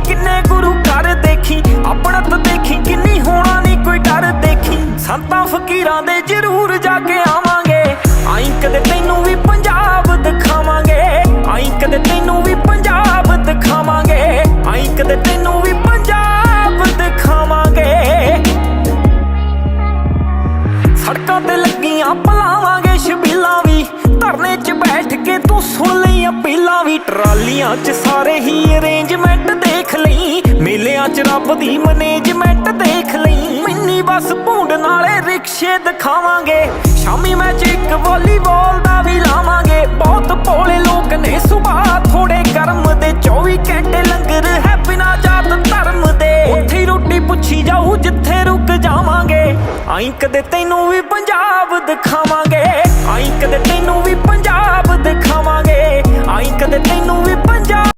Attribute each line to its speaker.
Speaker 1: किन्ने गुरु घर देखी अपनत देखी किन्नी होना नहीं कोई डर देखी संतां फकीरां दे जरूर जाके आवांगे आई कदे तैनू भी पंजाब दिखावांगे आई कदे तैनू भी पंजाब दिखावांगे आई कदे तैनू भी पंजाब दिखावांगे सड़कां ते लगियां पलावांगे छबीलां भी धरने च बैठ के तू सुन लई अपीलां भी ट्रालियां च सारे ही अरेंजमेंट देख लई मेलियां च रब दी मैनेजमेंट देख लई मिनी बस भूंड नाले रिक्शे दिखावांगे शामी मैच एक वॉलीबॉल दा भी लावांगे बहुत भोले लोग ने सुबह थोड़े गर्म दे 24 घंटे लंगर है बिना जात धर्म दे उत्थे रोटी पुछी जाऊ जिथे रुक जावांगे आई कदे तैनू भी